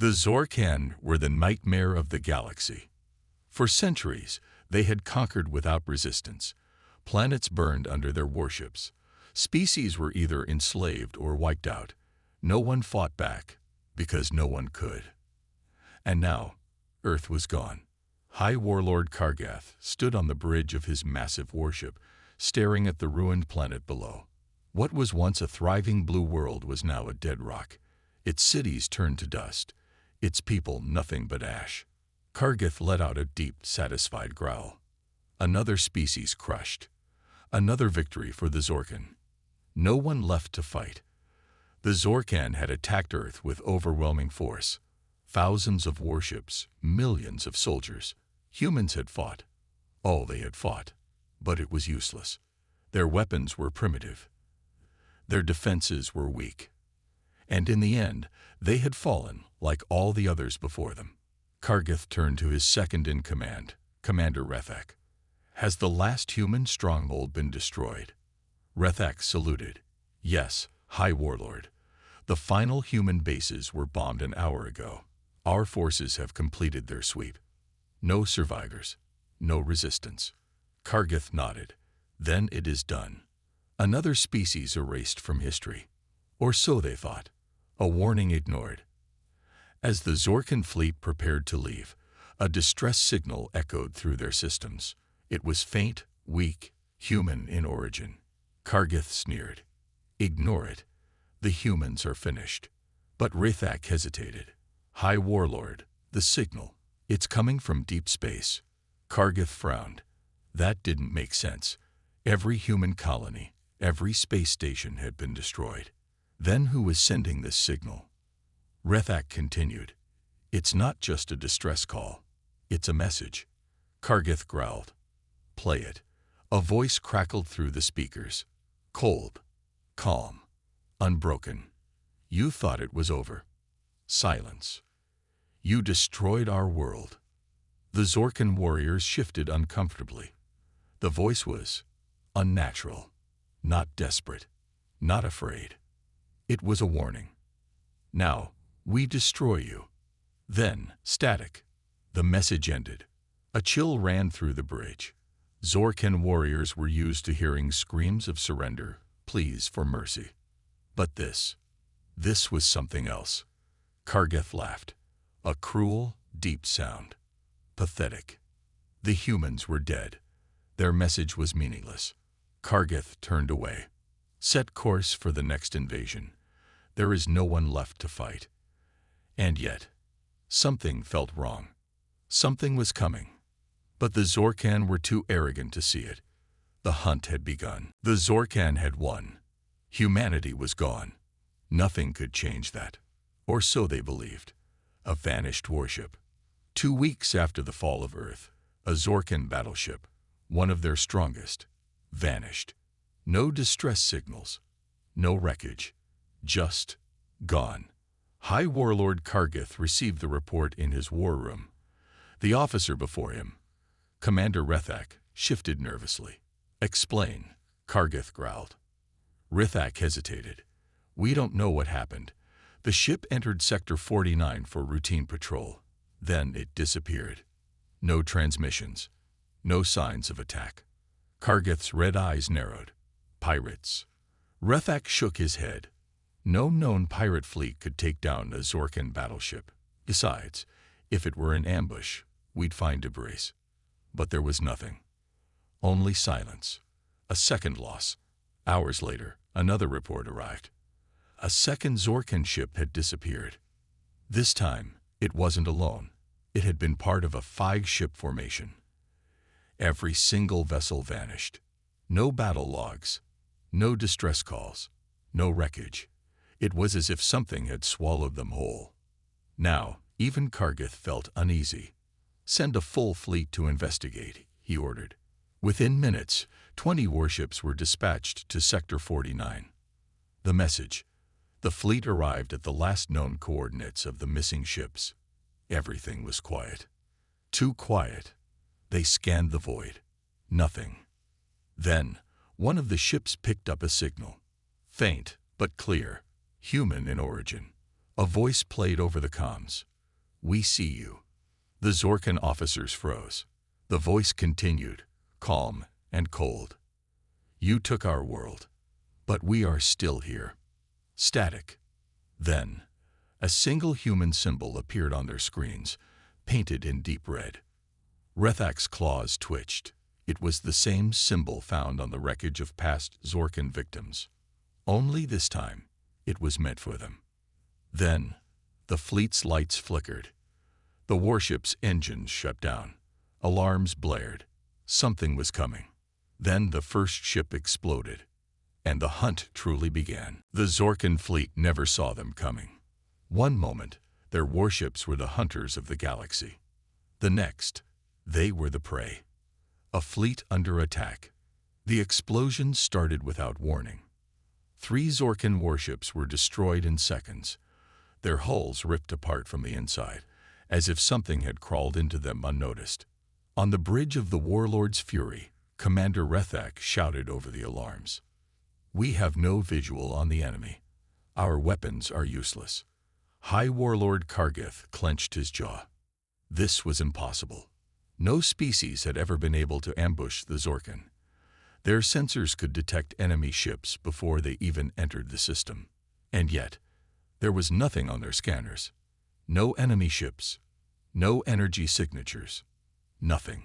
The Zorcan were the nightmare of the galaxy. For centuries, they had conquered without resistance. Planets burned under their warships. Species were either enslaved or wiped out. No one fought back, because no one could. And now, Earth was gone. High Warlord Kargath stood on the bridge of his massive warship, staring at the ruined planet below. What was once a thriving blue world was now a dead rock. Its cities turned to dust, its people nothing but ash. Kargath let out a deep, satisfied growl. Another species crushed. Another victory for the Zorcan. No one left to fight. The Zorcan had attacked Earth with overwhelming force. Thousands of warships, millions of soldiers. Humans had fought. Oh, they had fought. But it was useless. Their weapons were primitive. Their defenses were weak. And in the end, they had fallen like all the others before them. Kargath turned to his second-in-command, Commander Rethak. Has the last human stronghold been destroyed? Rethak saluted. Yes, High Warlord. The final human bases were bombed an hour ago. Our forces have completed their sweep. No survivors. No resistance. Kargath nodded. Then it is done. Another species erased from history. Or so they thought. A warning ignored. As the Zorcan fleet prepared to leave, a distress signal echoed through their systems. It was faint, weak, human in origin. Kargath sneered. Ignore it. The humans are finished. But Rethak hesitated. High Warlord, the signal. It's coming from deep space. Kargath frowned. That didn't make sense. Every human colony, every space station had been destroyed. Then who was sending this signal? Rethak continued. It's not just a distress call. It's a message. Kargath growled. Play it. A voice crackled through the speakers. Cold. Calm. Unbroken. You thought it was over. Silence. You destroyed our world. The Zorcan warriors shifted uncomfortably. The voice was unnatural, not desperate, not afraid. It was a warning. Now, we destroy you. Then, static. The message ended. A chill ran through the bridge. Zorcan warriors were used to hearing screams of surrender, pleas for mercy. But this was something else. Kargath laughed. A cruel, deep sound. Pathetic. The humans were dead. Their message was meaningless. Kargath turned away. Set course for the next invasion. There is no one left to fight. And yet, something felt wrong. Something was coming. But the Zorcan were too arrogant to see it. The hunt had begun. The Zorcan had won. Humanity was gone. Nothing could change that. Or so they believed. A vanished warship. 2 weeks after the fall of Earth, a Zorcan battleship, one of their strongest, vanished. No distress signals. No wreckage. Just gone. High Warlord Kargath received the report in his war room. The officer before him, Commander Rethak, shifted nervously. Explain, Kargath growled. Rethak hesitated. We don't know what happened. The ship entered Sector 49 for routine patrol. Then it disappeared. No transmissions. No signs of attack. Kargath's red eyes narrowed. Pirates. Rethak shook his head. No known pirate fleet could take down a Zorcan battleship. Besides, if it were an ambush, we'd find debris. But there was nothing. Only silence. A second loss. Hours later, another report arrived. A second Zorcan ship had disappeared. This time, it wasn't alone. It had been part of a 5-ship formation. Every single vessel vanished. No battle logs. No distress calls. No wreckage. It was as if something had swallowed them whole. Now, even Kargath felt uneasy. Send a full fleet to investigate, he ordered. Within minutes, 20 warships were dispatched to Sector 49. The message. The fleet arrived at the last known coordinates of the missing ships. Everything was quiet. Too quiet. They scanned the void. Nothing. Then, one of the ships picked up a signal. Faint, but clear. Human in origin. A voice played over the comms. We see you. The Zorkan officers froze. The voice continued, calm and cold. You took our world, but we are still here. Static. Then, a single human symbol appeared on their screens, painted in deep red. Rethak's claws twitched. It was the same symbol found on the wreckage of past Zorkan victims. Only this time, it was meant for them. Then, the fleet's lights flickered. The warship's engines shut down. Alarms blared. Something was coming. Then the first ship exploded, and the hunt truly began. The Zorkan fleet never saw them coming. One moment, their warships were the hunters of the galaxy. The next, they were the prey. A fleet under attack. The explosion started without warning. 3 Zorkan warships were destroyed in seconds, their hulls ripped apart from the inside, as if something had crawled into them unnoticed. On the bridge of the Warlord's Fury, Commander Rethak shouted over the alarms. We have no visual on the enemy. Our weapons are useless. High Warlord Kargith clenched his jaw. This was impossible. No species had ever been able to ambush the Zorkan. Their sensors could detect enemy ships before they even entered the system. And yet, there was nothing on their scanners. No enemy ships. No energy signatures. Nothing.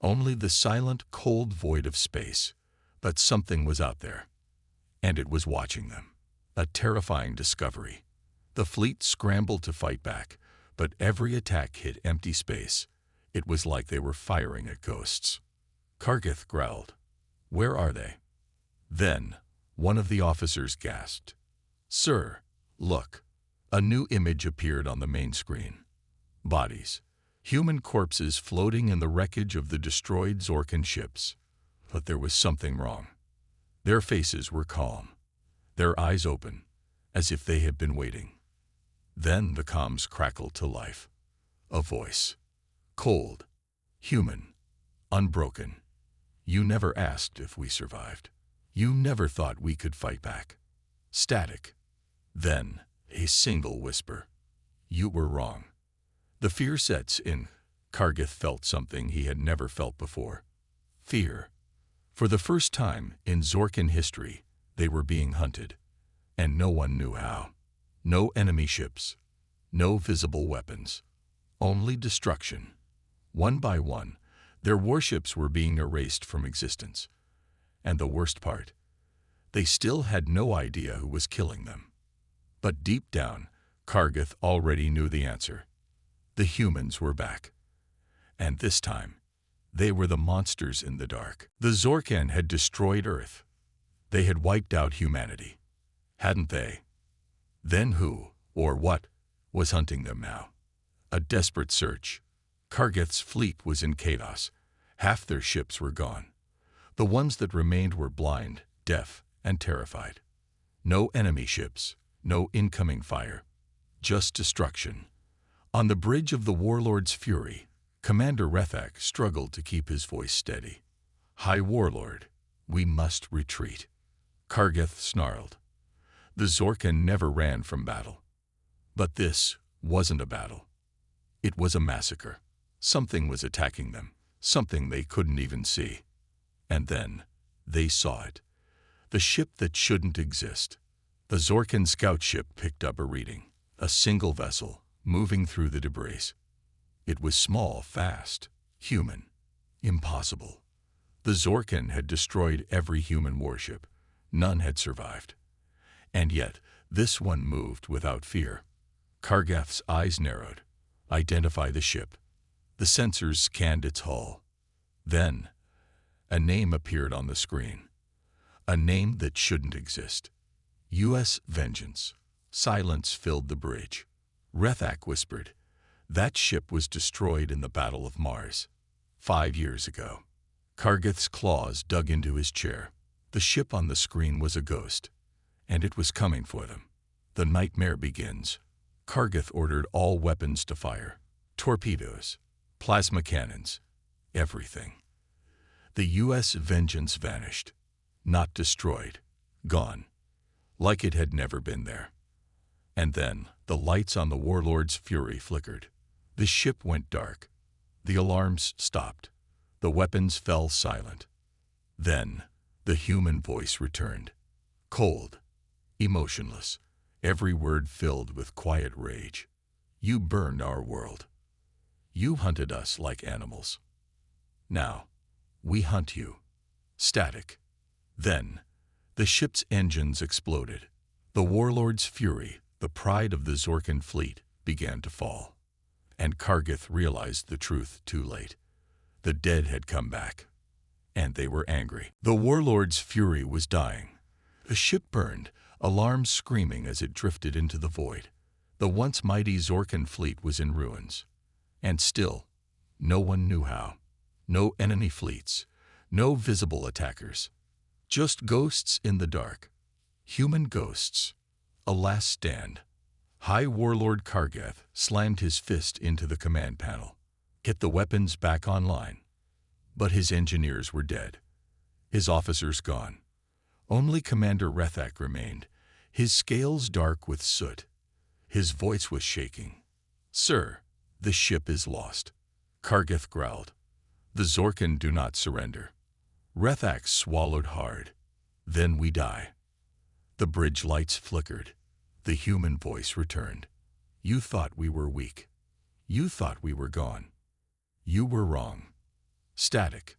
Only the silent, cold void of space. But something was out there. And it was watching them. A terrifying discovery. The fleet scrambled to fight back, but every attack hit empty space. It was like they were firing at ghosts. Kargith growled. Where are they? Then, one of the officers gasped. Sir, look. A new image appeared on the main screen. Bodies. Human corpses floating in the wreckage of the destroyed Zorkan ships. But there was something wrong. Their faces were calm. Their eyes open, as if they had been waiting. Then the comms crackled to life. A voice. Cold. Human. Unbroken. You never asked if we survived. You never thought we could fight back. Static. Then, a single whisper. You were wrong. The fear sets in. Kargith felt something he had never felt before. Fear. For the first time in Zorkan history, they were being hunted. And no one knew how. No enemy ships. No visible weapons. Only destruction. One by one, their warships were being erased from existence. And the worst part, they still had no idea who was killing them. But deep down, Kargith already knew the answer. The humans were back. And this time, they were the monsters in the dark. The Zorkan had destroyed Earth. They had wiped out humanity. Hadn't they? Then who, or what, was hunting them now? A desperate search. Kargith's fleet was in chaos. Half their ships were gone. The ones that remained were blind, deaf, and terrified. No enemy ships, no incoming fire. Just destruction. On the bridge of the Warlord's Fury, Commander Rethak struggled to keep his voice steady. High Warlord, we must retreat. Kargith snarled. The Zorkan never ran from battle. But this wasn't a battle. It was a massacre. Something was attacking them, something they couldn't even see. And then, they saw it. The ship that shouldn't exist. The Zorkan scout ship picked up a reading. A single vessel, moving through the debris. It was small, fast, human. Impossible. The Zorkan had destroyed every human warship. None had survived. And yet, this one moved without fear. Kargith's eyes narrowed. Identify the ship. The sensors scanned its hull. Then, a name appeared on the screen. A name that shouldn't exist. U.S. Vengeance. Silence filled the bridge. Rethak whispered. That ship was destroyed in the Battle of Mars. 5 years ago. Kargith's claws dug into his chair. The ship on the screen was a ghost. And it was coming for them. The nightmare begins. Kargith ordered all weapons to fire. Torpedoes. Plasma cannons. Everything. The U.S. Vengeance vanished. Not destroyed. Gone. Like it had never been there. And then, the lights on the Warlord's Fury flickered. The ship went dark. The alarms stopped. The weapons fell silent. Then, the human voice returned. Cold, emotionless, every word filled with quiet rage. You burned our world. You hunted us like animals. Now, we hunt you. Static. Then, the ship's engines exploded. The warlord's fury, the pride of the Zorkan fleet, began to fall. And Kargith realized the truth too late. The dead had come back, and they were angry. The warlord's fury was dying. The ship burned, alarms screaming as it drifted into the void. The once mighty Zorkan fleet was in ruins. And still, no one knew how. No enemy fleets, no visible attackers. Just ghosts in the dark. Human ghosts. A last stand. High Warlord Kargith slammed his fist into the command panel, hit the weapons back online. But his engineers were dead. His officers gone. Only Commander Rethak remained, his scales dark with soot. His voice was shaking. "Sir, the ship is lost." Kargith growled. "The Zorkan do not surrender." Rethak swallowed hard. "Then we die." The bridge lights flickered. The human voice returned. "You thought we were weak. You thought we were gone. You were wrong." Static.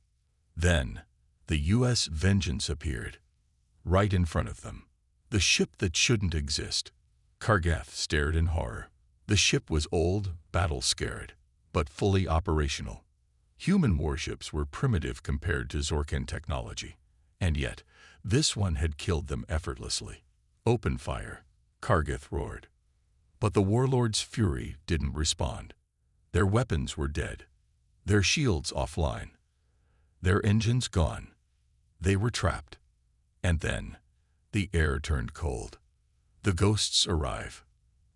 Then, the U.S. Vengeance appeared. Right in front of them. The ship that shouldn't exist. Kargith stared in horror. The ship was old, battle-scared, but fully operational. Human warships were primitive compared to Zorkan technology. And yet, this one had killed them effortlessly. "Open fire," Kargith roared. But the warlord's fury didn't respond. Their weapons were dead. Their shields offline. Their engines gone. They were trapped. And then, the air turned cold. The ghosts arrive.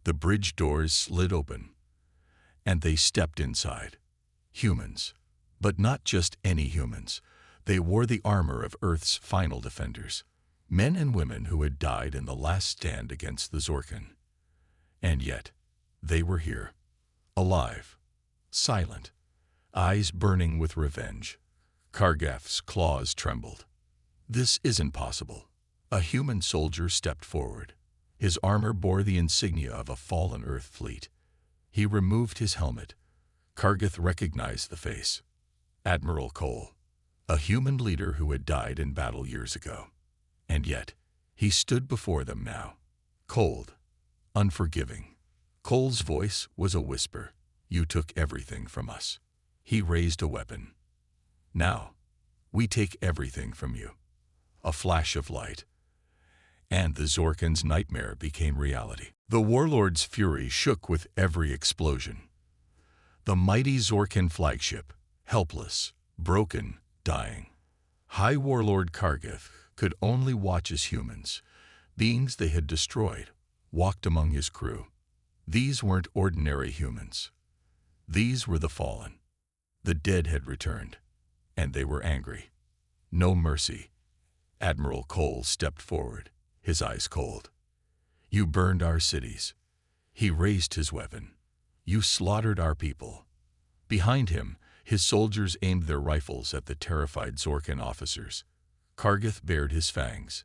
The bridge doors slid open. And they stepped inside. Humans. But not just any humans. They wore the armor of Earth's final defenders. Men and women who had died in the last stand against the Zorkan. And yet, they were here. Alive. Silent. Eyes burning with revenge. Kargith's claws trembled. "This isn't possible." A human soldier stepped forward. His armor bore the insignia of a fallen Earth fleet. He removed his helmet. Kargith recognized the face. Admiral Cole, a human leader who had died in battle years ago. And yet, he stood before them now. Cold. Unforgiving. Cole's voice was a whisper. "You took everything from us." He raised a weapon. "Now, we take everything from you." A flash of light. And the Zorkan's nightmare became reality. The warlord's fury shook with every explosion. The mighty Zorkan flagship, helpless, broken, dying. High Warlord Kargith could only watch as humans, beings they had destroyed, walked among his crew. These weren't ordinary humans. These were the fallen. The dead had returned, and they were angry. No mercy. Admiral Cole stepped forward, his eyes cold. "You burned our cities." He raised his weapon. "You slaughtered our people." Behind him, his soldiers aimed their rifles at the terrified Zorkan officers. Kargith bared his fangs.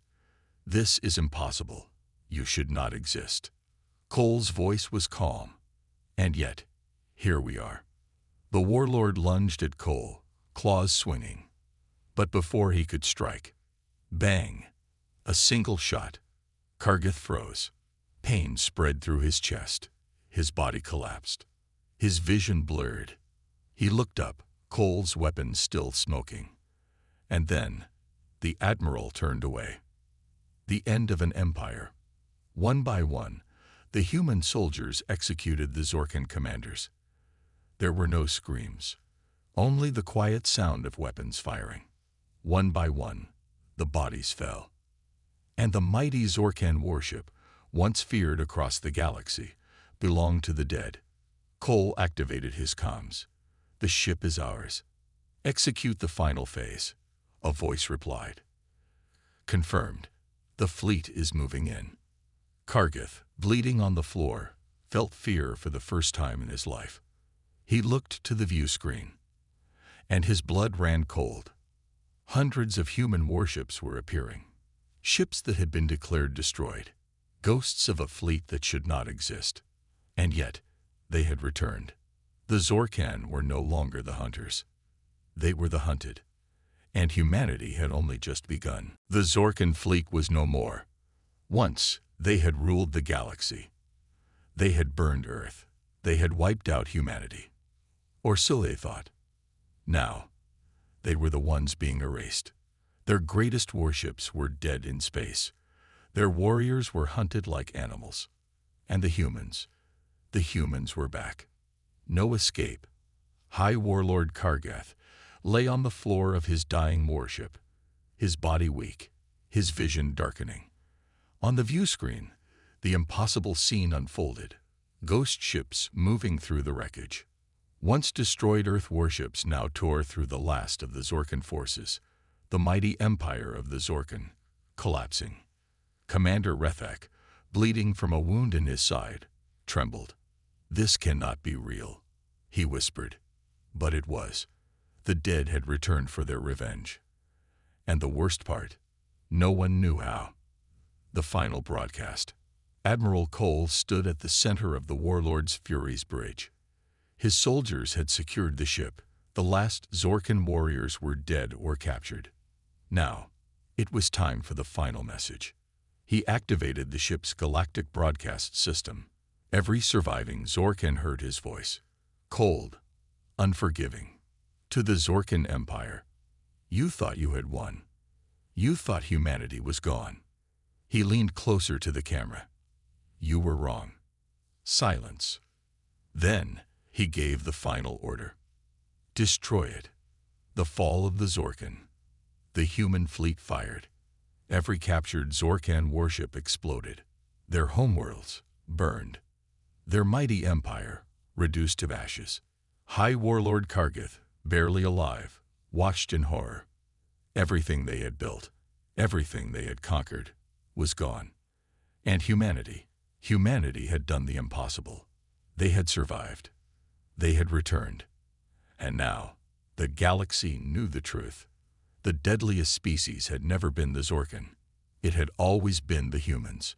"This is impossible. You should not exist." Cole's voice was calm. And yet, here we are. The warlord lunged at Cole, claws swinging. But before he could strike, bang! A single shot. Kargith froze. Pain spread through his chest. His body collapsed. His vision blurred. He looked up, Cole's weapon still smoking. And then, the Admiral turned away. The end of an empire. One by one, the human soldiers executed the Zorkan commanders. There were no screams, only the quiet sound of weapons firing. One by one, the bodies fell. And the mighty Zorkan warship, once feared across the galaxy, belonged to the dead. Cole activated his comms. "The ship is ours. Execute the final phase," a voice replied. "Confirmed. The fleet is moving in." Kargith, bleeding on the floor, felt fear for the first time in his life. He looked to the view screen, and his blood ran cold. Hundreds of human warships were appearing. Ships that had been declared destroyed. Ghosts of a fleet that should not exist. And yet, they had returned. The Zorkan were no longer the hunters. They were the hunted. And humanity had only just begun. The Zorkan fleet was no more. Once, they had ruled the galaxy. They had burned Earth. They had wiped out humanity. Or so they thought. Now, they were the ones being erased. Their greatest warships were dead in space. Their warriors were hunted like animals. And the humans were back. No escape. High Warlord Kargath lay on the floor of his dying warship, his body weak, his vision darkening. On the view screen, the impossible scene unfolded. Ghost ships moving through the wreckage. Once destroyed Earth warships now tore through the last of the Zorkan forces, the mighty empire of the Zorkan, collapsing. Commander Rethak, bleeding from a wound in his side, trembled. "This cannot be real," he whispered. But it was. The dead had returned for their revenge. And the worst part, no one knew how. The final broadcast. Admiral Cole stood at the center of the Warlord's Fury's bridge. His soldiers had secured the ship. The last Zorkan warriors were dead or captured. Now, it was time for the final message. He activated the ship's galactic broadcast system. Every surviving Zorkan heard his voice. Cold, unforgiving. To the Zorkan Empire. You thought you had won. You thought humanity was gone. He leaned closer to the camera. You were wrong. Silence. Then, he gave the final order. Destroy it. The fall of the Zorkan. The human fleet fired. Every captured Zorkan warship exploded. Their homeworlds burned. Their mighty empire reduced to ashes. High Warlord Kargath, barely alive, watched in horror. Everything they had built, everything they had conquered, was gone. And humanity had done the impossible. They had survived. They had returned. And now, the galaxy knew the truth. The deadliest species had never been the Zorkan. It had always been the humans.